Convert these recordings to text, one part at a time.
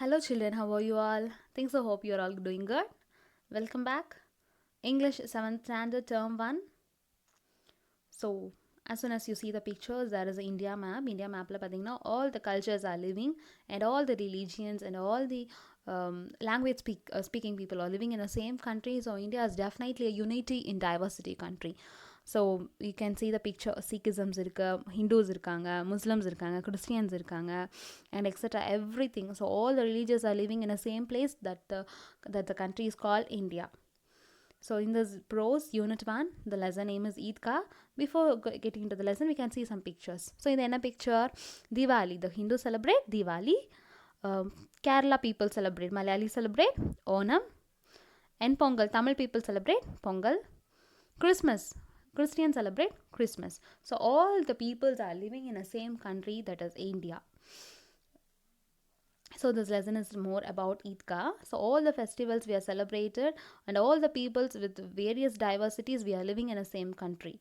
Hello, children. How are you all? Thanks. I hope you are all doing good. Welcome back. English 7th Standard Term 1. So, as soon as you see the pictures, there is an India map. India map, all the cultures are living, and all the religions and all the language speaking people are living in the same country. So, India is definitely a unity in diversity country. So you can see the picture. சிக்கிசம்ஸ் இருக்குது, Hindus இருக்காங்க, Muslims இருக்காங்க, Christians இருக்காங்க, and etc. everything. So all the religions are living in the same place that the country is called India. So in this prose unit 1, the lesson name is Eidgah. Before getting into the lesson, we can see some pictures. So in the picture, Diwali, the Hindus celebrate Diwali, Kerala people celebrate, Malayali celebrate Onam, and Pongal, Tamil people celebrate Pongal. Christmas, Christians celebrate Christmas. So all the peoples are living in the same country, that is India. So this lesson is more about Eidgah. So all the festivals we are celebrated, and all the peoples with various diversities, we are living in the same country.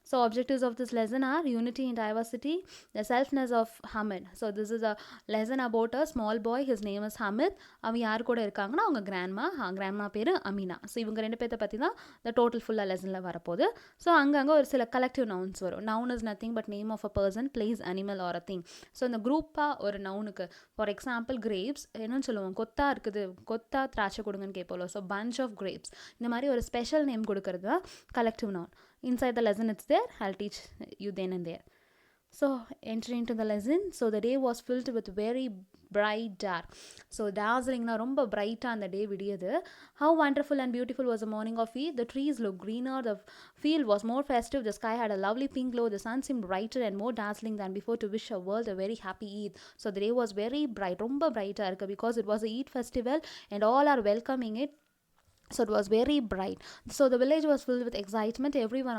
So objectives of this lesson are unity in diversity, the selfness of Hamid. So this is a lesson about a small boy. His name is Hamid. அவன் யார் கூட இருக்காங்கன்னா அவங்க grandma பேர் Amina. So இவங்க ரெண்டு பேர்த்த பற்றி தான் இந்த டோட்டல் ஃபுல்லாக லெசனில் வரப்போகுது. ஸோ அங்கங்கே ஒரு சில கலெக்டிவ் நவுன்ஸ் வரும். Noun is nothing but name of a person, place, animal or a thing. So இந்த குரூப்பாக ஒரு நவுனுக்கு, ஃபார் எக்ஸாம்பிள் கிரேப்ஸ் என்னன்னு சொல்லுவோம், கொத்தா இருக்குது, கொத்தா திராட்சை கொடுங்கன்னு கேட்போம். ஸோ பஞ்ச் ஆஃப் கிரேப்ஸ், இந்த மாதிரி ஒரு ஸ்பெஷல் நேம் கொடுக்கறது தான் collective noun. Inside the lesson it's there. I'll teach you then and there. So entering into the lesson. So the day was filled with very bright dark. So dazzling na romba bright on the day vidiyadu. How wonderful and beautiful was the morning of Eid. The trees looked greener, the field was more festive, the sky had a lovely pink glow, the sun seemed brighter and more dazzling than before to wish a world a very happy Eid. So the day was very bright, romba bright irukku, because it was a Eid festival and all are welcoming it. So it was very bright. So the village was filled with excitement. Everyone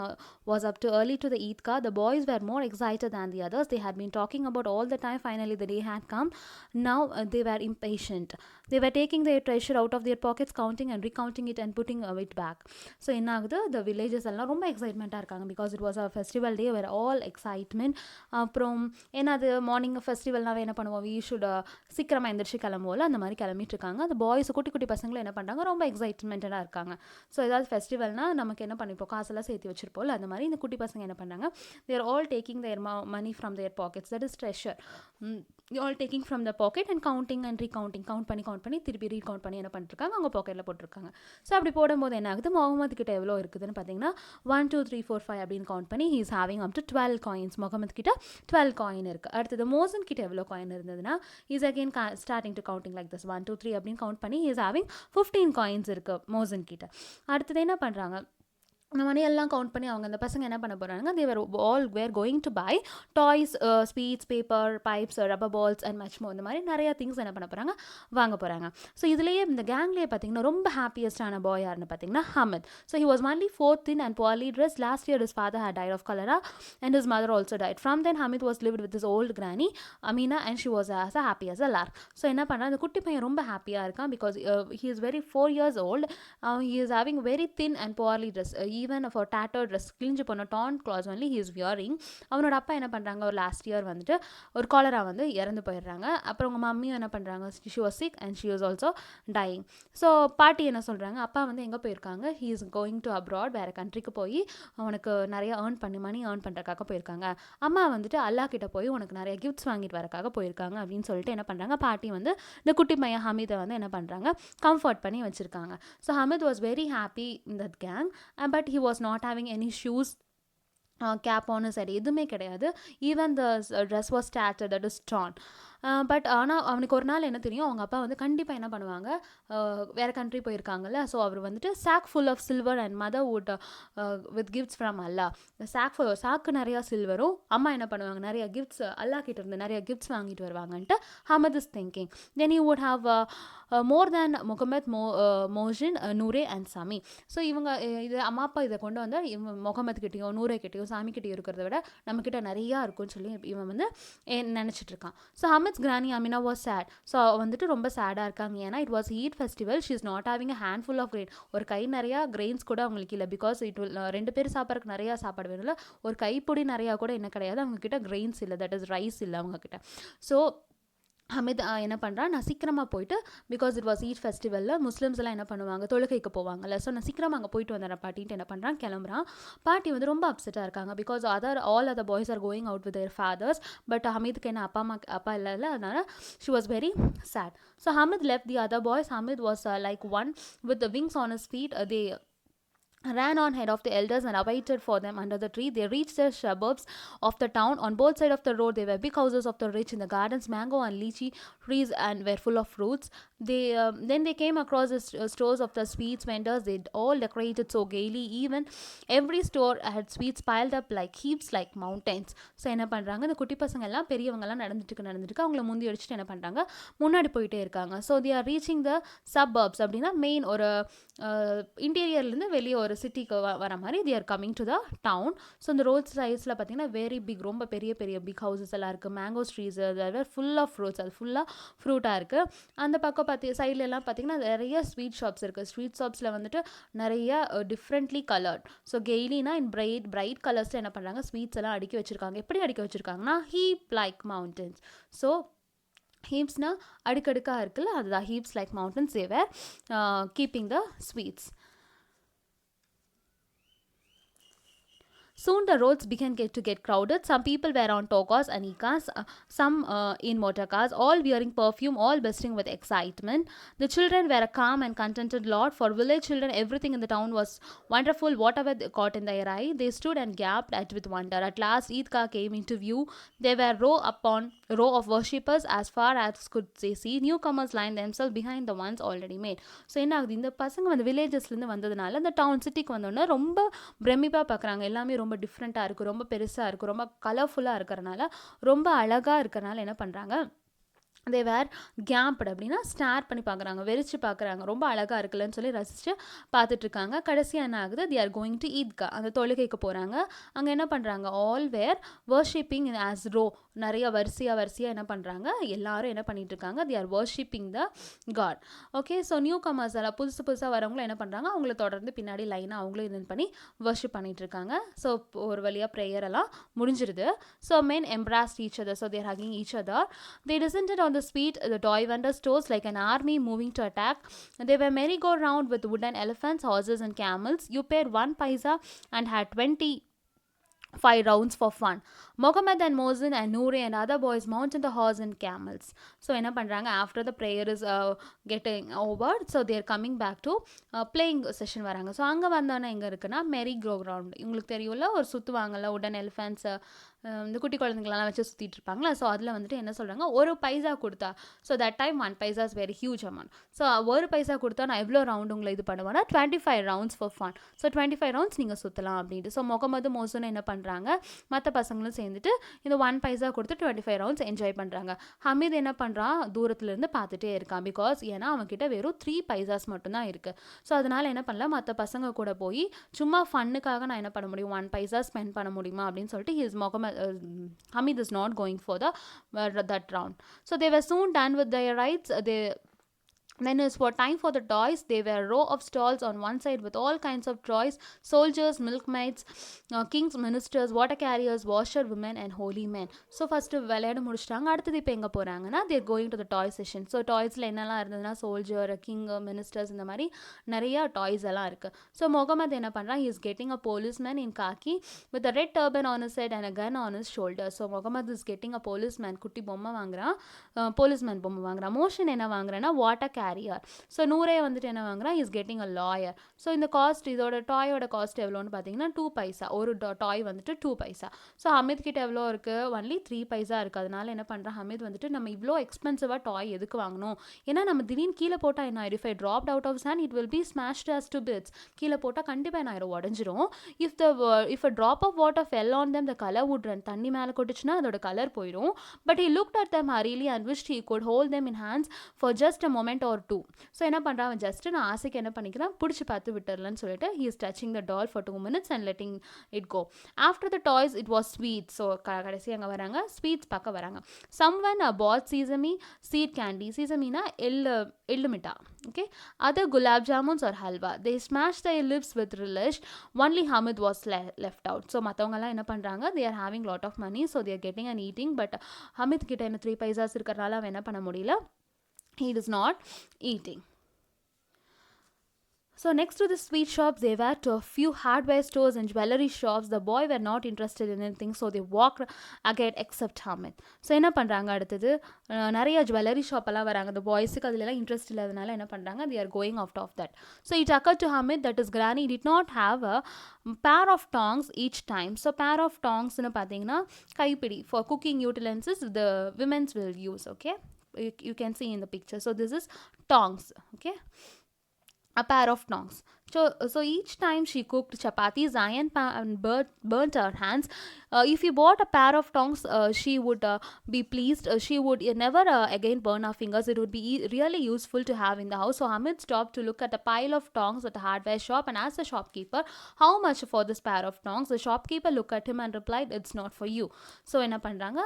was up too early to the Eidgah. The boys were more excited than the others. They had been talking about all the time. Finally the day had come. Now they were impatient. They were taking their treasure out of their pockets, counting and recounting it and putting it back. So என்ன ஆகுது, the villages எல்லாம் ரொம்ப எக்ஸைட்மெண்ட்டாக இருக்காங்க, because it was a festival day where all excitement. அப்புறம் என்னது, morning ஃபெஸ்டிவல்னாவே என்ன பண்ணுவோம், we should சீக்கிரமாக எந்திரிச்சு கிளம்புவோம்ல, அந்த மாதிரி கிளம்பிட்டு இருக்காங்க. அந்த பாய்ஸ் குட்டி குட்டி பசங்களும் என்ன பண்ணுறாங்க, ரொம்ப எக்ஸைட்மெண்ட்டாக இருக்காங்க. ஸோ ஏதாவது ஃபெஸ்டிவல்னா நமக்கு என்ன பண்ணிப்போம், காசெல்லாம் சேர்த்து வச்சிருப்போம்ல, அந்த மாதிரி இந்த குட்டி பசங்க என்ன பண்ணுறாங்க, there all taking their money from their pockets, that is treasure. All taking from the pocket and counting and recounting, count பண்ணி திருப்பி ரீகவுண்ட் பண்ணி என்ன பண்ணிருக்காங்க, அவங்க பாக்கெட்டில் போட்டிருக்காங்க. ஸோ அப்படி போடும்போது என்ன ஆகுது, முகமது கிட்ட எவ்வளோ இருக்குதுன்னு பார்த்தீங்கன்னா 1 2 3 4 5 அப்படின்னு கவுண்ட் பண்ணி he's having up to 12 coins. Mohammed கிட்ட 12 காயின் இருக்குது. அடுத்தது மோசன் கிட்ட எவ்வளோ காயின் இருந்ததுன்னா is again starting to counting like this 1 2 3 அப்படின்னு கவுண்ட் பண்ணி ஹீஸ் ஹேவிங் 15 காயின்ஸ் இருக்குது மோசன் கிட்ட. அடுத்தது என்ன பண்ணுறாங்க, அந்த மணியெல்லாம் கவுண்ட் பண்ணி அவங்க அந்த பசங்க என்ன பண்ண போகிறாங்க, they were all were going to buy toys, sweets, paper, pipes, rubber balls and much more. இந்த மாதிரி நிறையா திங்ஸ் என்ன பண்ண போகிறாங்க, வாங்க போகிறாங்க. ஸோ இதுலேயே இந்த கேங்லேயே பார்த்தீங்கன்னா ரொம்ப ஹாப்பியஸ்டான பாய் யாருன்னு பார்த்தீங்கன்னா Hamid. So he was only 4th in and poorly dressed. Last year his father had died of cholera and his mother also died. From then Hamid was lived with his old granny Amina and she was as happy as a lark. So என்ன பண்ணுறாங்க, அந்த குட்டி பையன் ரொம்ப ஹாப்பியாக இருக்கான், because he is very 4 years old. He is having very thin and poorly dressed. Even for tattered dress, கிழிஞ்சு போன torn clothes only he is wearing. அவனோட அப்பா என்ன பண்ணுறாங்க, ஒரு லாஸ்ட் இயர் வந்துட்டு ஒரு காலரா வந்து இறந்து போயிடுறாங்க. அப்புறம் உங்கள் மம்மியும் என்ன பண்ணுறாங்க, she was sick and she was also dying. So பாட்டி என்ன சொல்கிறாங்க, அப்பா வந்து எங்கே போயிருக்காங்க, he is going to abroad, வேறு கண்ட்ரிக்கு போய் அவனுக்கு நிறைய மணி ஏர்ன் பண்ணுறதுக்காக போயிருக்காங்க. அம்மா வந்துட்டு அல்லா கிட்ட போய் உனக்கு நிறைய கிஃப்ட்ஸ் வாங்கிட்டு வரக்காக போயிருக்காங்க அப்படின்னு சொல்லிட்டு என்ன பண்ணுறாங்க, பாட்டி வந்து இந்த குட்டி பையன் ஹமீதை வந்து என்ன பண்ணுறாங்க, கம்ஃபர்ட் பண்ணி வச்சுருக்காங்க. So Hamid was very happy in that gang, but he was not having any shoes, cap on his head, எதுவுமே கிடையாது. Even the dress was tattered, that is torn. But ஆனால் அவனுக்கு ஒரு நாள் என்ன தெரியும், அவங்க அப்பா வந்து கண்டிப்பாக என்ன பண்ணுவாங்க, வேறு கண்ட்ரி போயிருக்காங்கல்ல, ஸோ அவர் வந்துட்டு sack full of silver and mother wood with gifts from Allah. Sack நிறையா சில்வரும், அம்மா என்ன பண்ணுவாங்க, நிறைய கிஃப்ட்ஸ் அல்லா கிட்ட இருந்து நிறைய கிஃப்ட்ஸ் வாங்கிட்டு வருவாங்கன்ட்டு Hamid is thinking. Then he would have more than Muhammad, Mohsin, Noore and Sami. So இவங்க இது அம்மா அப்பா இதை கொண்டு வந்து முகமது கிட்டேயும் நூரே கிட்டேயும் சாமி கிட்டேயும் இருக்கிறத விட நம்மக்கிட்ட நிறையா இருக்கும்னு சொல்லி இவன் வந்து நினச்சிட்டு இருக்கான். So Hamid's granny Amina was sad. So வந்துட்டு ரொம்ப சேடாக இருக்காங்க, ஏன்னா it was Eid festival, she is not having a handful of grain. ஒரு கை நிறையா கிரெயின்ஸ் கூட அவங்களுக்கு இல்லை, பிகாஸ் இட் வில் 2 பேர் சாப்பிட்றதுக்கு நிறையா சாப்பாடு வேணும்ல, ஒரு கைப்பொடி நிறையா கூட என்ன கிடையாது அவங்கக்கிட்ட, கிரெயின்ஸ் இல்லை, தட் இஸ் ரைஸ் இல்லை அவங்கக்கிட்ட. ஸோ ஹமீத் என்ன பண்ணுறான், நான் சீக்கிரமாக போயிட்டு, பிகாஸ் இட் வாஸ் ஈத் ஃபெஸ்டிவலில் முஸ்லிம்ஸ் எல்லாம் என்ன பண்ணுவாங்க, தொழுகைக்கு போவாங்கல்ல, ஸோ நான் சீக்கிரமாக அங்கே போயிட்டு வந்துடுறேன் பாட்டின்ட்டு என்ன பண்ணுறான், கிளம்புறான். பாட்டி வந்து ரொம்ப அப்செட்டாக இருக்காங்க, because all other boys are going out with their fathers. But ஹமீதுக்கு என்ன அப்பா இல்லைல்ல, அதனால் she was very sad. So Hamid left the other boys. Hamid was like one with the wings on his feet. They ran on ahead of the elders and awaited for them under the tree. They reached the suburbs of the town. On both sides of the road there were big houses of the rich. In the gardens mango and lychee trees and were full of fruits. Then they came across the stores of the sweets vendors. They all decorated so gaily. Even every store had sweets piled up like heaps, like mountains. So என்ன பண்ணுறாங்க, இந்த குட்டி பசங்க எல்லாம் பெரியவங்கெல்லாம் நடந்துட்டு அவங்கள முந்தி அடிச்சுட்டு என்ன பண்ணுறாங்க, முன்னாடி போயிட்டே இருக்காங்க. So they are reaching the suburbs. அப்படின்னா மெயின் ஒரு இன்டீரியர்லேருந்து வெளியே ஒரு சிட்டிக்கு வர மாதிரி they are coming to the town. So இந்த ரோட் சைட்ஸில் பார்த்தீங்கன்னா வெரி பிக், ரொம்ப பெரிய பெரிய பிக் ஹவுசஸ் எல்லாம் இருக்குது. Mango trees, full of fruits, அது ஃபுல்லாக ஃப்ரூட்டாக இருக்குது. அந்த பக்கம் சைட்ல எல்லாம் பார்த்தீங்கன்னா நிறைய ஸ்வீட் ஷாப்ஸ் இருக்குது. ஸ்வீட் ஷாப்ஸில் வந்துட்டு நிறைய டிஃப்ரெண்ட்லி கலர்ட், ஸோ கெய்லினா இன் பிரைட் கலர்ஸில் என்ன பண்ணுறாங்க, ஸ்வீட்ஸ் எல்லாம் அடுக்கி வச்சுருக்காங்க. எப்படி அடுக்கி வச்சுருக்காங்கன்னா, ஹீப் லைக் மவுண்டன்ஸ். ஸோ ஹீப்ஸ்னால் அடுக்கடுக்காக இருக்குல்ல, அதுதான் heaps like mountains. they were keeping the sweets. Soon the roads began to get crowded. Some people were on togas and ikas, some in motor cars, all wearing perfume, all bursting with excitement. The children were a calm and contented lot. For village children, everything in the town was wonderful. Whatever they caught in their eye, they stood and gaped at with wonder. At last, Eidgah came into view. There were row upon row of worshippers as far as could they see. Newcomers lined themselves behind the ones already made. So என்ன ஆகுது, இந்த பசங்க வந்து வில்லேஜஸ்லேருந்து வந்ததுனால இந்த down சிட்டிக்கு வந்தோடனே ரொம்ப பிரமிப்பாக பார்க்குறாங்க. எல்லாமே ரொம்ப டிஃப்ரெண்ட்டாக இருக்குது, ரொம்ப பெருசாக இருக்குது, ரொம்ப கலர்ஃபுல்லாக இருக்கிறனால, ரொம்ப அழகாக இருக்கிறனால என்ன பண்ணுறாங்க, they were gamped. அப்படின்னா ஸ்டார் பண்ணி பார்க்குறாங்க, வெறிச்சு பார்க்குறாங்க, ரொம்ப அழகாக இருக்குல்லன்னு சொல்லி ரசித்து பார்த்துட்ருக்காங்க. கடைசியாக என்ன ஆகுது, they are going to Eidgah, அந்த தொழுகைக்கு போகிறாங்க. அங்கே என்ன பண்ணுறாங்க, all were worshipping as row, நிறைய வரிசையாக என்ன பண்ணுறாங்க, எல்லாரும் என்ன பண்ணிட்டு இருக்காங்க, they are worshipping the God. Okay, so new commerce எல்லாம் புதுசாக வரவங்களும் என்ன பண்ணுறாங்க, அவங்கள தொடர்ந்து பின்னாடி லைனாக அவங்களும் இது பண்ணி வர்ஷிப் பண்ணிட்டு இருக்காங்க. ஸோ ஒரு வழியாக ப்ரேயர் எல்லாம் முடிஞ்சிருது. So men embraced each other, so they are hugging each other. They descended on the street, the toy vendor stores like an army moving to attack. They were merry-go-round with wooden elephants, horses and camels. You paid 1 paisa and had 25 rounds for fun. Mohammed and Mohsin and Noor and other boys mounted the horse and camels. So என்ன பண்ணுறாங்க, after the prayer is getting over, so they are coming back to playing session வராங்க. So அங்கே வந்தோன்னே எங்கே இருக்குன்னா, மெரி go round, உங்களுக்கு தெரியும்ல, ஒரு சுற்றுவாங்கல்ல உடன் எலிஃபென்ட்ஸ், இந்த குட்டி குழந்தைங்களெல்லாம் வச்சு சுற்றிட்டு இருப்பாங்களா. ஸோ அதில் வந்துட்டு என்ன சொல்கிறாங்க, ஒரு பைசா கொடுத்தா, so that time 1 paisa is very huge amount. So ஒரு பைசா கொடுத்தா நான் எவ்வளோ ரவுண்டு உங்களை இது பண்ணுவேன்னா 25 rounds for fun. So 25 rounds நீங்கள் சுற்றலாம் அப்படின்ட்டு. ஸோ முகமது மோசன் என்ன பண்ணுறாங்க, மற்ற பசங்களும் சேர்ந்துட்டு இந்த 1 paisa கொடுத்து 25 rounds என்ஜாய் பண்ணுறாங்க. ஹமீத் என்ன பண்ணுறான், தூரத்துலேருந்து பார்த்துட்டே இருக்கான், பிகாஸ் ஏன்னா அவன்கிட்ட வெறும் 3 paisas மட்டும்தான் இருக்குது. ஸோ அதனால் என்ன பண்ணல, மற்ற பசங்க கூட போய் சும்மா ஃபன்னுக்காக நான் என்ன பண்ண முடியும், 1 paisa ஸ்பெண்ட் பண்ண முடியுமா அப்படின்னு சொல்லிட்டு Hamid is not going for that round. So they were soon done with their rides. Then it was for time for the toys. There were a row of stalls on one side with all kinds of toys, soldiers, milkmaids, kings, ministers, water carriers, washer women and holy men. So first விளையாட முடிச்சிட்டாங்க. அடுத்தது இப்போ எங்கே போகிறாங்கன்னா, they are going to the toy session. So toysல என்னெல்லாம் இருந்ததுன்னா, soldier, king, ministers, இந்த மாதிரி நிறைய டாய்ஸ் எல்லாம் இருக்குது. ஸோ முகமது என்ன பண்ணுறான், he is getting a policeman in khaki with a red turban on his head and a gun on his shoulder. So Mohammed is getting a policeman, குட்டி பொம்மை வாங்குறான், போலீஸ்மேன் பொம்மை வாங்குறான். மோஷன் என்ன வாங்குறேன்னா, வாட்டர் கேரியர். ஸோ நூரே வந்துட்டு என்ன வாங்குறான், is getting a lawyer. So இந்த காஸ்ட், இதோட டாயோட காஸ்ட் எவ்வளோன்னு பார்த்தீங்கன்னா 2 paisa. ஒரு டாய் வந்துட்டு 2 paisa. ஸோ ஹமீத் கிட்ட எவ்வளோ இருக்குது, ஒன்லி 3 paisa இருக்குது. அதனால என்ன பண்ணுறான் ஹமீத் வந்துட்டு, நம்ம இவ்வளோ எக்ஸ்பென்சிவாக டாய் எதுக்கு வாங்கணும், ஏன்னா நம்ம திடீர்னு கீழே போட்டால் என்ன ஆயிடும், if I dropped out of sand it will be smashed as to bits. கீழே போட்டால் கண்டிப்பாக என்ன ஆயிரும், உடஞ்சிரும். if a drop of water fell on them the color would run. தண்ணி மேலே கொட்டுச்சுன்னா அதோட கலர் போயிடும். But he looked at them hurriedly and wished he could hold them in hands for just a moment or for two. So என்ன பண்ணுறான், அவன் just நான் ஆசைக்கு என்ன பண்ணிக்கிறான், பிடிச்சி பார்த்து விட்டுறலன்னு சொல்லிட்டு he is touching the doll for 2 minutes and letting it go. After the toys it was sweet. So கடைசி அங்கே வராங்க, ஸ்வீட்ஸ் பார்க்க வராங்க. Someone bought sesame seed candy. சீசமினா எள்ளு மிட்டா. Okay, other gulab jamuns or halwa. They smashed their lips with relish. Only Hamid was left out. So மற்றவங்கலாம் என்ன பண்ணுறாங்க, they are having lot of money, so they are getting and eating. But Hamid கிட்ட என்ன 3 பைசாஸ் இருக்கிறனால அவன் என்ன பண்ண முடியல, he is not eating. So next to the sweet shops, they were to a few hardware stores and jewelry shops. The boy were not interested in anything, so they walked ahead except Hamid. So என்ன பண்ணுறாங்க, அடுத்தது நிறைய jewellery ஷாப்பெல்லாம் வராங்க. அந்த பாய்ஸுக்கு அதிலெல்லாம் interest இல்லாதனால என்ன பண்ணுறாங்க, they are going out of that. So it occurred to Hamid that his granny did not have a pair of tongs each time. So pair of tongsனு பார்த்தீங்கன்னா கைப்பிடி for cooking utensils the women's will use. Okay, you can see in the picture. So this is tongs. Okay, a pair of tongs. So each time she cooked chapati, Zayan burnt her hands. If you bought a pair of tongs, she would be pleased. She would never again burn her fingers. It would be really useful to have in the house. So Hamid stopped to look at a pile of tongs at the hardware shop and asked the shopkeeper, how much for this pair of tongs? The shopkeeper looked at him and replied, it's not for you. So என்ன பண்ணுறாங்க,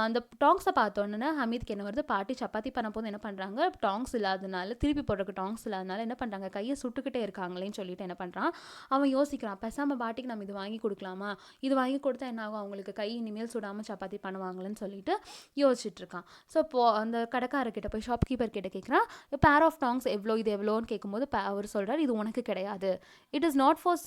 அந்த டாங்ஸை பார்த்தோன்னே ஹமீத்க்கு என்ன வருது, பாட்டி சப்பாத்தி பண்ண போது என்ன பண்ணுறாங்க, டாங்ஸ் இல்லாதனால, திருப்பி போடுறதுக்கு டாங்ஸ் இல்லாதனால என்ன பண்ணுறாங்க, கையை சுட்டுக்கிட்டே இருக்காங்களே சொல்லிட்டு என்ன பண்ணுறான், அவன் யோசிக்கிறான், பேசாமல் பாட்டிக்கு நம்ம இது வாங்கி கொடுக்கலாமா, இது வாங்கி கொடுத்தா என்ன ஆகும், அவங்களுக்கு கை இனிமேல் சுடாமல் சப்பாத்தி பண்ணுவாங்களேன்னு சொல்லிட்டு யோசிச்சுட்டு இருக்கான். ஸோ இப்போது அந்த கடைக்காரர்கிட்ட போய் ஷாப்கீப்பர் கிட்ட கேட்குறான், பேர் ஆஃப் டாங்ஸ் எவ்வளோ, இது எவ்வளோன்னு கேட்கும்போது அவர் சொல்கிறார், இது உனக்கு கிடையாது, it is not for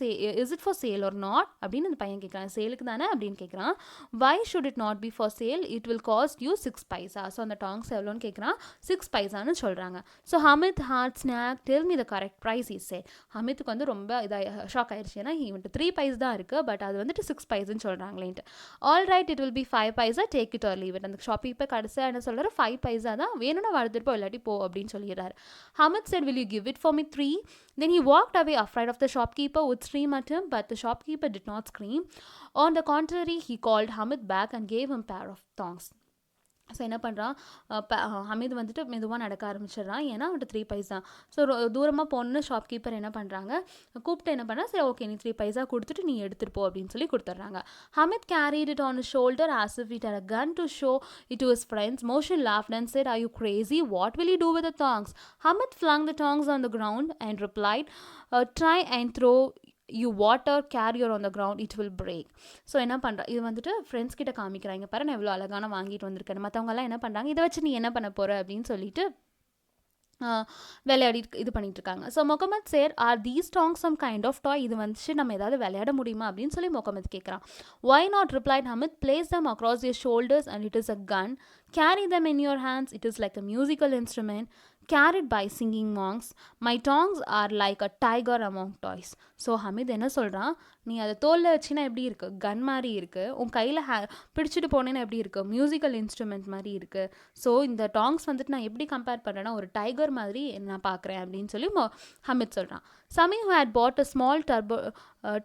is it for sale or not அப்படின்னு அந்த பையன் கேட்குறான். சேலுக்கு தானே அப்படின்னு கேட்குறான். Why should it not be for sale, it will cost you 6 paisa. So அந்த டாங்ஸ் எவ்வளோன்னு கேட்குறான், 6 பைசான்னு சொல்கிறாங்க. So Hamid heart snack tell me the correct price is sale. ஹமித்துக்கு வந்து ரொம்ப இதாக ஷாக் ஆயிடுச்சு. ஏன்னா வந்துட்டு 3 பைஸ் தான் இருக்குது, பட் அது வந்துட்டு 6 பைஸ்ன்னு சொல்கிறாங்களேன்ட்டு. All right, it will be 5 paisa, take it or leave it. அந்த ஷாப்பிப்போ கடைசியாக என்ன சொல்கிறாரு, 5 பைசா தான் வேணும்னா வளர்த்துட்டு போ, இல்லாட்டி போ அப்படின்னு சொல்லிடுறாரு. Hamid said, will you give it for me 3? Then he walked away afraid of the shopkeeper would scream at him, but the shopkeeper did not scream. On the contrary, he called Hamid back and gave him a pair of tongs. So என்ன பண்ணுறான், ஹமீத் வந்துட்டு மெதுவாக நடக்க ஆரம்பிச்சிடுறான். ஏன்னா அவன்ட்டு 3 பைசா. So தூரமாக போகணுன்னு shopkeeper என்ன பண்ணுறாங்க, கூப்பிட்டு என்ன பண்ணுறா, சரி ஓகே நீ 3 பைசா கொடுத்துட்டு நீ எடுத்துகிட்டு போ அப்படின்னு சொல்லி கொடுத்துட்றாங்க. Hamid carried it on shoulder as if it had a gun to show it to his friends. Motion laughed and said, are you crazy? What will you do with the tongs? Hamid flung the tongs on the ground and replied, try and throw you water carrier on the ground, it will break. So என்ன பண்ணுறா, இது வந்துட்டு friends கிட்ட காமிக்கிறாங்க, பாரு நான் எவ்வளோ அழகான வாங்கிட்டு வந்திருக்கேன். மற்றவங்கலாம் என்ன பண்ணுறாங்க, இதை வச்சு நீ என்ன பண்ண போகிற அப்படின்னு சொல்லிட்டு விளையாடி இது பண்ணிட்டு இருக்காங்க. So Mohammed sir, are these tongs some kind of toy, இது வந்துச்சு நம்ம ஏதாவது விளையாட முடியுமா அப்படின்னு சொல்லி முகமது கேட்குறான். Why not replied Hamid, place them across your shoulders and it is a gun, carry them in your hands, it is like a musical instrument carried by singing monks. My tongs are like a tiger among toys. So Hamid என்ன சொல்கிறான், நீ அதை தோலில் வச்சுன்னா எப்படி இருக்குது, கன் மாதிரி இருக்குது, உன் கையில் பிடிச்சிட்டு போனேன்னா எப்படி இருக்குது, மியூசிக்கல் இன்ஸ்ட்ருமெண்ட் மாதிரி இருக்குது. ஸோ இந்த டாங்ஸ் வந்துட்டு நான் எப்படி கம்பேர் பண்ணுறேன்னா ஒரு டைகர் மாதிரி நான் பார்க்குறேன் அப்படின்னு சொல்லி ஹமீத் சொல்கிறான். Sami, who had bought a small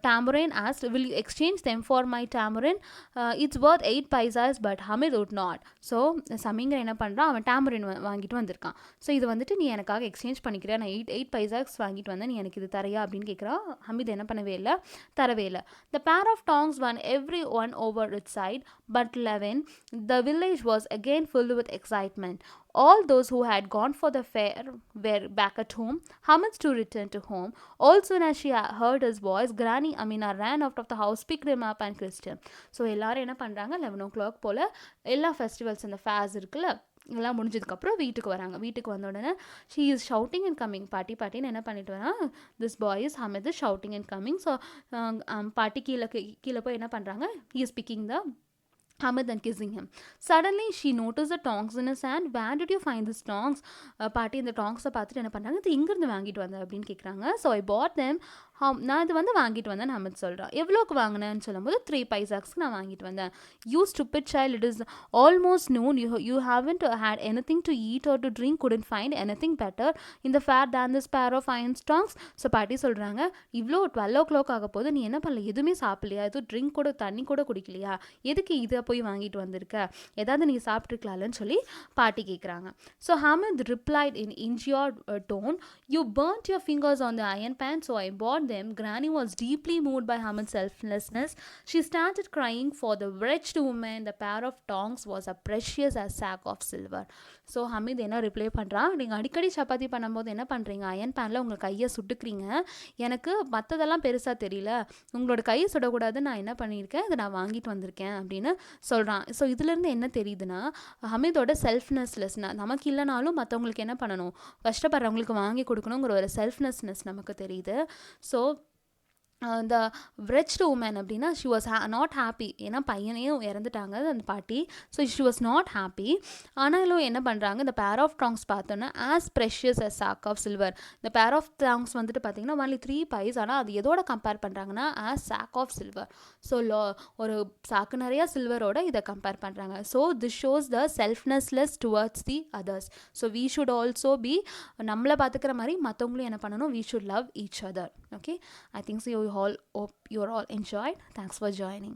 tambourine, asked, will you exchange them for my tambourine? It's worth 8 paisas, but Hamid would not. So சமிங்கிற என்ன பண்ணுறான், அவன் tambourine வாங்கிட்டு வந்திருக்கான். ஸோ இது வந்துட்டு நீ எனக்காக எக்ஸ்சேஞ்ச் பண்ணிக்கிறியா, நான் 8 பைசாஸ் வாங்கிட்டு வந்தேன், நீ எனக்கு இது தரையா அப்படின்னு கேட்குறான். ஹமீத் என்ன பண்ணவே இல்லை, தரவே இல்லை. The pair of tongs won every one over its side, but 11. The village was again filled with excitement. All those who had gone for the fair were back at home. Hamid too returned to home. All soon as she heard his voice, Granny Amina ran out of the house, picked him up and kissed him. So எல்லாரும் என்ன பண்ணுறாங்க, 11 o'clock போல் எல்லா festivals இந்த fares இருக்குல்ல எல்லாம் முடிஞ்சதுக்கப்புறம் வீட்டுக்கு வராங்க. வீட்டுக்கு வந்த உடனே she is shouting and coming, பாட்டின்னு என்ன பண்ணிட்டு வரான், this boy is Hamid is shouting and coming. So பாட்டி கீழே போய் என்ன பண்ணுறாங்க, he is picking the Hamid and kissing him. Suddenly she noticed the tongs in his hand. Where did you find these tongs? பாட்டி இந்த டாங்ஸை பார்த்துட்டு என்ன பண்ணுறாங்க, இது எங்கேருந்து வாங்கிட்டு வந்த அப்படின்னு கேட்குறாங்க. ஸோ ஐ பாட் தெம் நான் இது வந்து வாங்கிட்டு வந்தேன் ஹமித் சொல்கிறான். எவ்வளோக்கு வாங்கினேன்னு சொல்லும்போது 3 பைசாக்ஸ்க்கு நான் வாங்கிட்டு வந்தேன். You stupid child, it is almost noon, you haven't had anything to eat or to drink, couldn't find anything better in the fair than this pair of iron tongs. So பாட்டி சொல்கிறாங்க, இவ்வளோ 12 o'clock ஆக போது, நீ என்ன பண்ணல, எதுவுமே சாப்பிடலையா, எதுவும் ட்ரிங்க் கூட தண்ணி கூட குடிக்கலையா, எதுக்கு இதை போய் வாங்கிட்டு வந்திருக்க, ஏதாவது நீங்கள் சாப்பிட்ருக்கலாம்னு சொல்லி பாட்டி கேட்குறாங்க. So Hamid replied in injured tone, you burnt your fingers on the iron pan, so I bought them. Granny was deeply moved by Hamid's selflessness. She started crying. For the wretched woman, the pair of tongs was as precious as sack of silver. So Hamid என்ன reply பண்ணுறான், நீங்கள் அடிக்கடி சப்பாத்தி பண்ணும்போது என்ன பண்ணுறீங்க, iron பேனில் உங்கள் கையை சுட்டுக்கிறீங்க, எனக்கு மற்றதெல்லாம் பெருசாக தெரியல, உங்களோட கையை சுடக்கூடாது, நான் என்ன பண்ணியிருக்கேன், இதை நான் வாங்கிட்டு வந்திருக்கேன் அப்படின்னு சொல்கிறான். ஸோ இதுலேருந்து என்ன தெரியுதுன்னா, ஹமீதோட செல்ஃப்னஸ்லெஸ், நமக்கு இல்லைனாலும் மற்றவங்களுக்கு என்ன பண்ணணும், கஷ்டப்படுறவங்களுக்கு வாங்கி கொடுக்கணுங்கிற ஒரு செல்ஃப்னஸ்னஸ் நமக்கு தெரியுது. ஸோ இந்த wretched woman அப்படின்னா ஷி வாஸ் நாட் ஹாப்பி, ஏன்னா பையனையும் இறந்துட்டாங்க அந்த பாட்டி. So she was not happy. ஆனாலும் என்ன பண்ணுறாங்க, இந்த பேர் ஆஃப் டாங்ஸ் பார்த்தோன்னா as precious as sack of silver. இந்த பேர் ஆஃப் டாங்ஸ் வந்துட்டு பார்த்தீங்கன்னா ஒன்லி 3 பைஸ், ஆனால் அது எதோட கம்பேர் பண்ணுறாங்கன்னா as sack of silver. So ஒரு சாக்கு நிறையா சில்வரோட இதை கம்பேர் பண்ணுறாங்க. So this shows the selflessness towards the others. So we should also be, நம்மளை பார்த்துக்கிற மாதிரி மற்றவங்களும் என்ன பண்ணணும், we should love each other. Okay, I think so you all hope you all enjoyed. Thanks for joining.